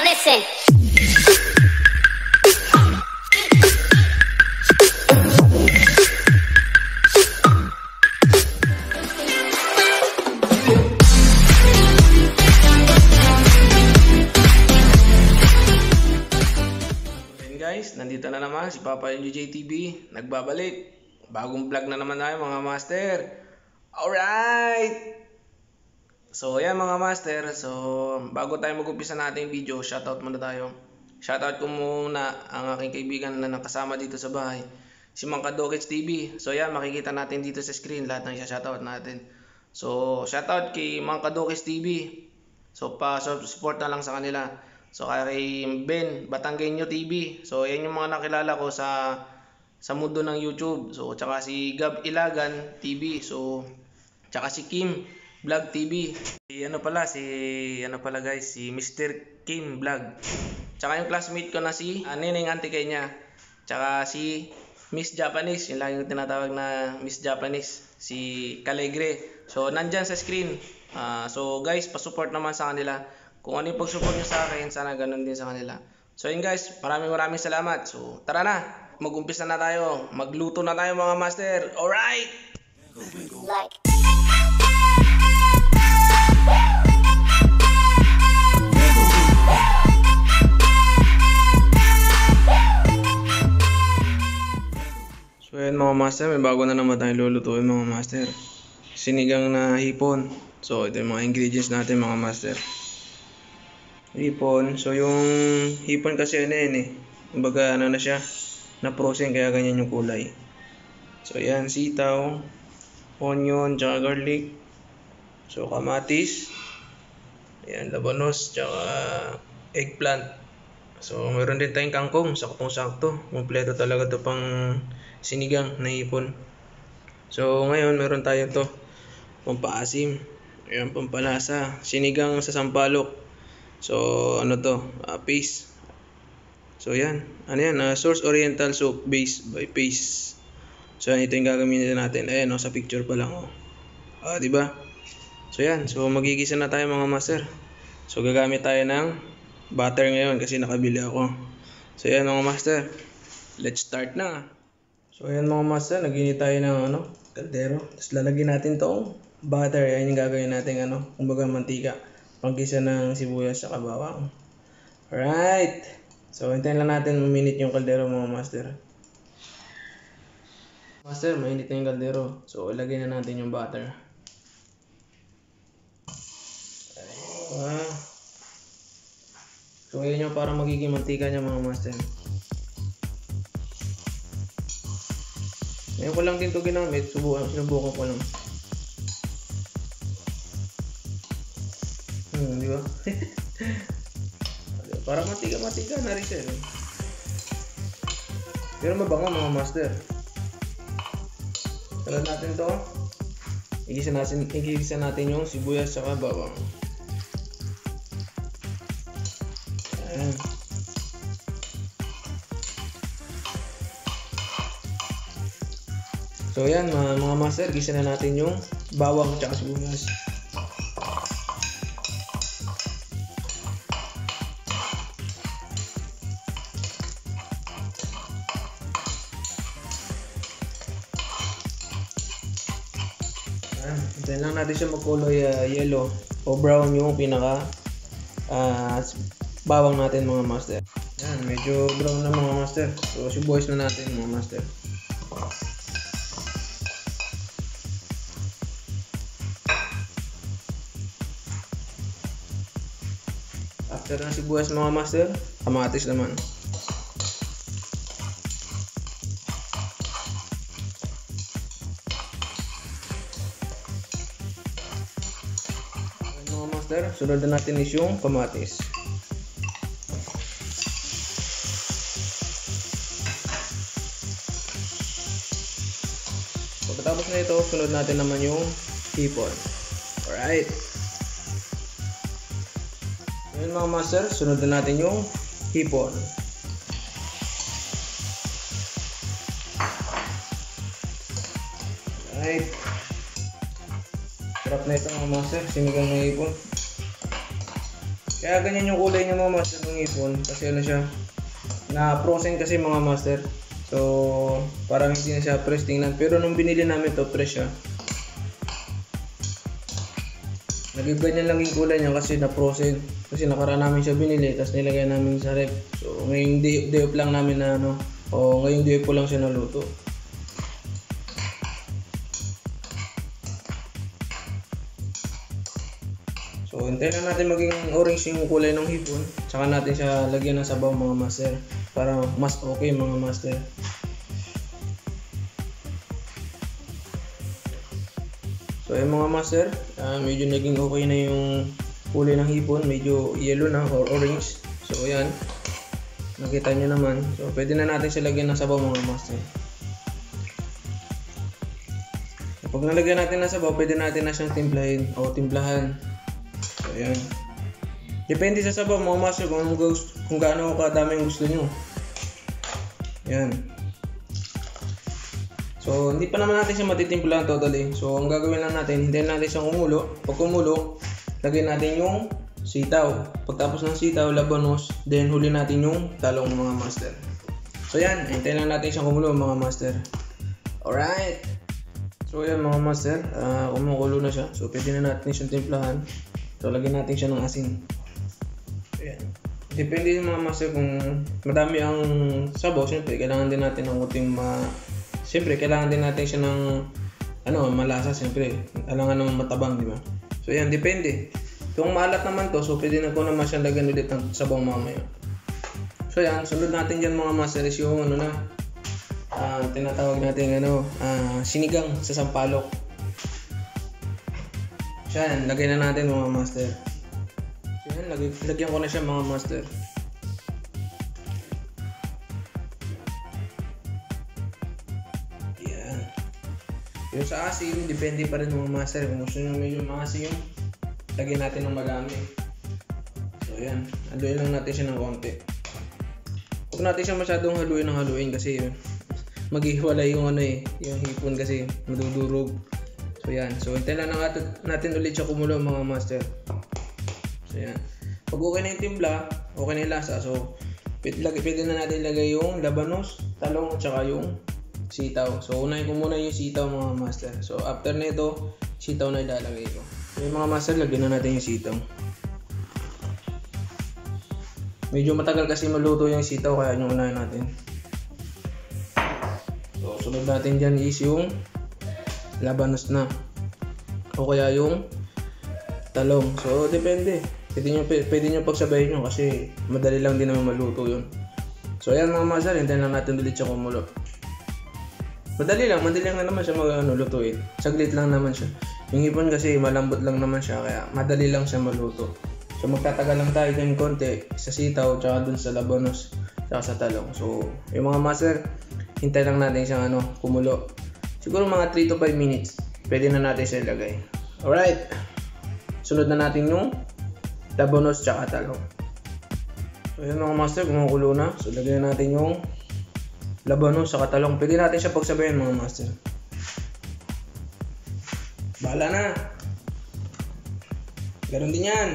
listen. Guys, nandito na naman si Papa NJ TV, nagbabalik. Bagong vlog na naman tayo mga master. Alright! So yan mga master, so bago tayo mag-umpisa natin video, shoutout muna tayo. Shoutout ko muna ang aking kaibigan na nakasama dito sa bahay, si Mang Kadokits TV. So yan, makikita natin dito sa screen lahat ng shoutout natin. So shoutout kay Mang Kadokits TV. So pa-support na lang sa kanila. So kay Ben Batanggenyo TV. So yan yung mga nakilala ko sa mundo ng YouTube. So tsaka si Gab Ilagan TV. So tsaka si Kim Vlog TV. Si guys, si Mr. Kim Vlog. Tsaka yung classmate ko na si Neneng Auntie Kenya. Tsaka si Miss Japanese, yung lagi yung tinatawag na Miss Japanese, si Calegre. So nandyan sa screen. So guys, pa-support naman sa kanila. Kung ano yung pag-support nyo sa akin, sana ganun din sa kanila. So yun guys, maraming salamat. So tara na, mag-umpisa na tayo. Magluto na tayo mga master. Alright! Like. So yun mga master, may bago na naman tayong lulutuin mga master. Sinigang na hipon. So ito yung mga ingredients natin mga master. Hipon. So yung hipon kasi ano yun eh. Kumbaga ano na siya, na-frozen kaya ganyan yung kulay. So yan, sitaw, onion, tsaka garlic. So kamatis. Ayan, labanos, tsaka eggplant. So meron din tayong kangkong, saktong-sakto. Kompleto talaga to pang sinigang na hipon. So ngayon meron tayo to, pampaasim. Ayan, pampalasa. Sinigang sa sampalok. So ano to, paste. So yan, ano yan, Source Oriental Soup Base by Paste. So yan, ito yung gagamitin natin. Ayan sa picture pa lang diba? So yan, so magigisa na tayo mga master. So gagamit tayo ng butter ngayon kasi nakabili ako. So yan mga master, let's start na. So yan mga master, naginit tayo ng kaldero. Tapos lalagyan natin tong butter. Yan yung gagawin natin kumbaga mantika, panggisa ng sibuyas sa bawang. Alright. So hintayin lang natin maminit yung kaldero mga master. Master, mainit na yung kaldero. So ilagay na natin yung butter. So yun yung para magiging mantika niya mga master. Ngayon ko lang din ito ginamit. Sinubukan ko lang. Di ba? Para matika na rin siya. Pero mabango mga master. Salan natin to. Igisa natin yung sibuyas sa bawang. Ayan. So yan mga master, gisa na natin yung bawang at sibuyas. Hintayin lang natin siya magkulay yellow o brown yung pinaka bawang natin mga master. Yan, medyo brown na mga master. So sibuyas na natin mga master. After ng sibuyas mga master, kamatis naman. Mga master, sunod na natin is yung kamatis. Pagkatapos na ito, sunod natin naman yung hipon. Alright. Ngayon mga master, sunod na natin yung hipon. Alright. Sarap na ito mga master, sinigang na hipon. Kaya ganyan yung kulay niya mga master ng hipon. Kasi ano siya, na frozen kasi mga master. So, parang hindi na siya fresh tingnan. Pero nung binili namin to, fresh siya. Naging ganyan lang yung kulay niya kasi na frozen. Kasi nakaraan namin siya binili, tapos nilagay namin sa rep. So, ngayong day off lang namin na ano, o ngayong day off ko lang siya naluto. So, hintayin lang natin maging orange yung kulay ng hipon. Tsaka natin siya lagyan ng sabaw mga master. Para mas okay mga master. So yung mga master, medyo naging okay na yung kulay ng hipon. Medyo yellow na or orange. So yan, nakita nyo naman. So pwede na natin siya lagyan ng sabaw mga master. Kapag nalagyan natin ng sabaw, pwede natin na siyang timplahin o timplahan. So yan. Depende sa sabaw mga master kung gaano kadami yung gusto nyo. Yan. So, hindi pa naman natin siya matitimplahan totally. So, ang gagawin lang natin, hintayin natin siyang kumulo. Pag kumulo, lagyan natin yung sitaw. Pagtapos ng sitaw, labanos, then huli natin yung talong mga master. So, yan. Hintayin lang natin siyang kumulo mga master. Alright. So, yan mga master. Kumukulo na siya. So, pwede na natin siyang timplahan. So, lagyan natin siya ng asin. Ayan. Depende yung mga master kung madami ang sabaw. Siyempre, kailangan din natin ng kunting Siyempre, kailangan din natin siya ng malasa. Siyempre, kailangan naman matabang, di ba? So, yan, depende. Kung maalat naman to, so pwede na ko naman siya lagyan ulit ng sabaw mamaya. So, yan, sunod natin dyan mga master is yung tinatawag natin sinigang sa sampalok. So, yan, lagyan na natin mga master. So, yan, lagyan ko na siya mga master. Yung sa asin, depende pa rin mga master. Kung gusto nyo medyo maasim, lagyan natin ng madami. So yan, haluin lang natin siya ng konti. Huwag natin siya masyadong haluin kasi maghihiwalay yung yung hipon kasi madudurog. So yan, so hintayin lang natin ulit siya kumulo mga master. So yan, pag okay na yung timpla, okay na yung lasa. So pwede na natin ilagay yung labanos, talong at saka yung sitaw. So unahin ko muna yung sitaw mga master. So after nito, sitaw na ilalagay ko. So yung mga master, lagyan na natin yung sitaw. Medyo matagal kasi maluto yung sitaw kaya yung unahin natin. So sunod natin dyan is yung labanos na. O kaya yung talong. So depende. Pwede nyo pagsabayin nyo kasi madali lang din naman maluto yun. So ayan mga master, hintayin lang natin ulit siya kumulo. Madali lang naman siya lutuin. Saglit lang naman siya. Yung hipon kasi malambot lang naman siya kaya madali lang siya maluto. So magtatagal lang tayo din konti sa sitaw tsaka dun sa labanos tsaka sa talong. So yung mga master, hintay lang natin siyang kumulo. Siguro mga 3 to 5 minutes. Pwede na natin siya ilagay. Alright. Sunod na natin yung labanos tsaka talong. So yun mga master, kumukulo na. So lagyan natin yung labanos sa talong. Pwede natin siya pagsabayin mga master. Bahala na. Ganon din yan.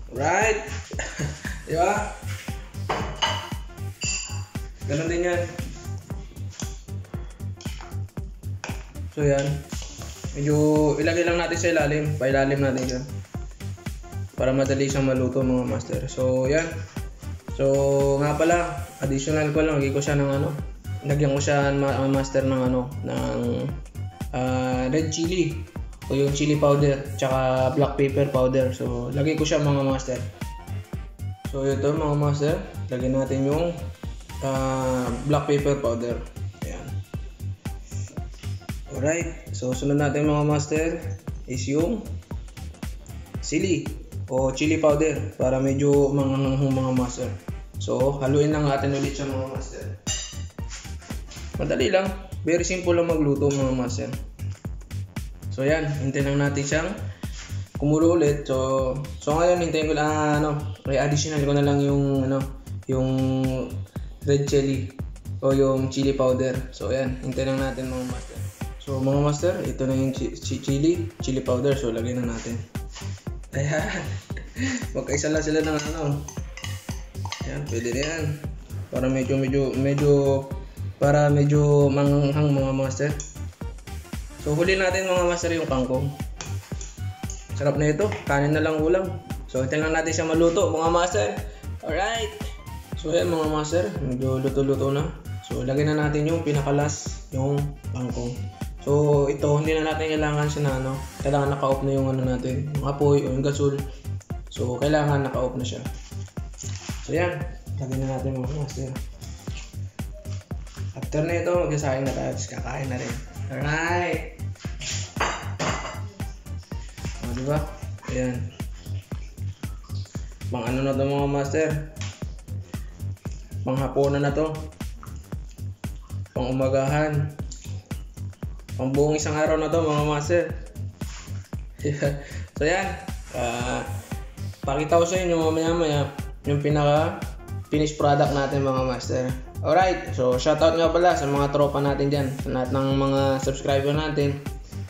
Alright. Diba? Ganon din yan. So yan. Medyo ilagay lang natin sa ilalim. Pailalim natin siya. Para madali siyang maluto mga master. So yan. So nga pala, additional ko lang, lagyan ko siya ng lagyan ko siya master ng red chili o yung chili powder tsaka black pepper powder. So lagyan ko siya mga master. So ito mga master, lagyan natin yung black pepper powder. Ayan. Alright, so sunod natin mga master is yung sili o chili powder para medyo manganghang mga master. So haluin lang natin ulit siya mga master. Madali lang, very simple lang magluto mga master. So yan, hintayin lang natin siyang kumulo ulit. So ngayon hintayin ko lang additional ko na lang yung red chili o yung chili powder. So ayan, hintayin lang natin mga master. So mga master, ito na yung chili powder. So lagyan na natin. Ayan. Magkaisa lang sila ng ano. Yan, pwede na yan. Para medyo manghang mga master. So huli natin mga master yung kangkong. Sarap na ito, kanin na lang ulam. So hintayin lang natin siya maluto mga master. Alright. So yan mga master, medyo luto-luto na. So lagyan na natin yung pinakalas, yung kangkong. So ito, hindi na natin kailangan siya na ano, kailangan naka-off na yung ano natin, yung apoy o yung gasol. So kailangan naka-off na siya. So yan, lagyan na natin mga master. After na ito, magsasaing na tayo, tapos kakain na rin. Alright! O diba? Ayan. Pang ano na to mga master? Pang hapunan na to. Pang umagahan. Pang buong isang araw na to mga master. So yan. Pakita ko sa inyo mamaya yung pinaka finished product natin mga master. Alright, so shoutout nga pala sa mga tropa natin dyan, sa lahat ng mga subscriber natin,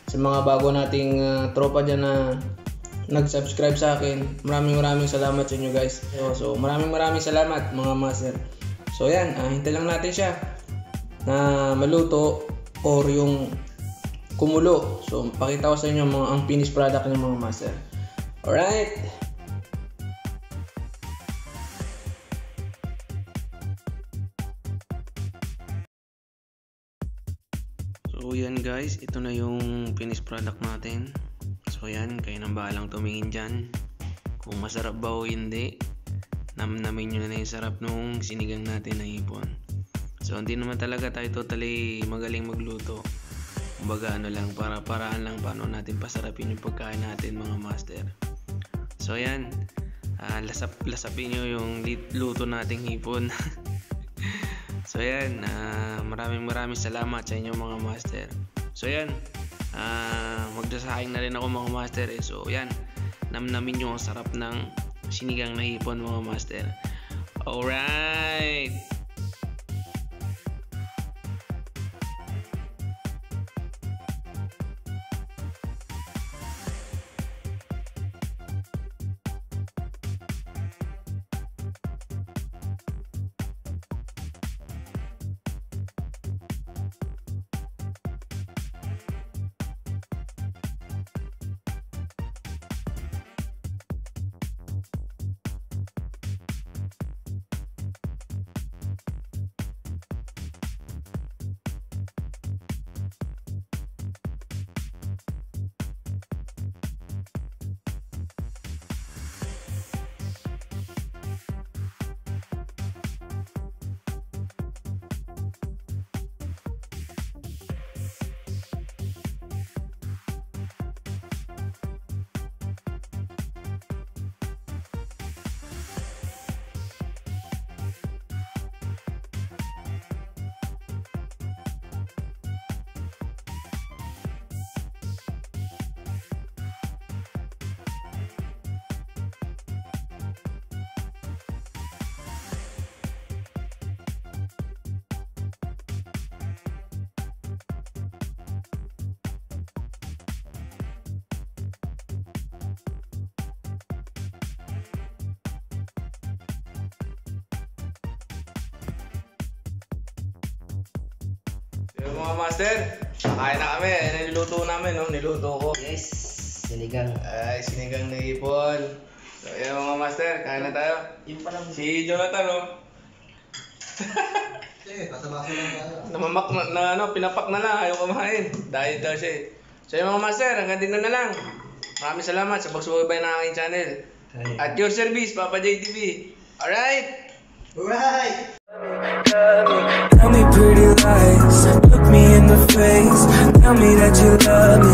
sa mga bago nating tropa dyan na nag-subscribe sa akin. Maraming salamat sa inyo guys. So maraming salamat mga master. So yan, hintay lang natin siya na maluto or yung kumulo. So pakita ko sa inyo ang finished product ng mga master. Alright. So yan guys, ito na yung finished product natin. So yan, kayo nang bahalang tumingin dyan kung masarap ba o hindi. Namnamin nyo na yung sarap nung sinigang natin na hipon. So hindi naman talaga tayo totally magaling magluto. Kumbaga ano lang, paraan lang paano natin pasarapin yung pagkain natin mga master. So yan, lasapin nyo yung luto nating hipon. So yan, maraming salamat sa inyo mga master. So yan, magdasaing na rin ako mga master eh. So yan, namnamin nyo ang sarap ng sinigang na hipon mga master. Alright! Yung mga master, kain na kami. Niluto namin, no? Niluto ko. Yes, sinigang. Ay, sinigang na hipon. So, yan mga master, kain na tayo. Yung palang Si Jonathan, no? basa-basa lang tayo. Namamak pinapak na lang, ayaw kumain. Diet daw siya eh. So yung mga master, hanggang dito na lang. Maraming salamat sa pagsubaybay ng aking channel. At your service, Papa JTV. Alright? Alright! Tell me pretty lies, look me in the face. Tell me that you love me,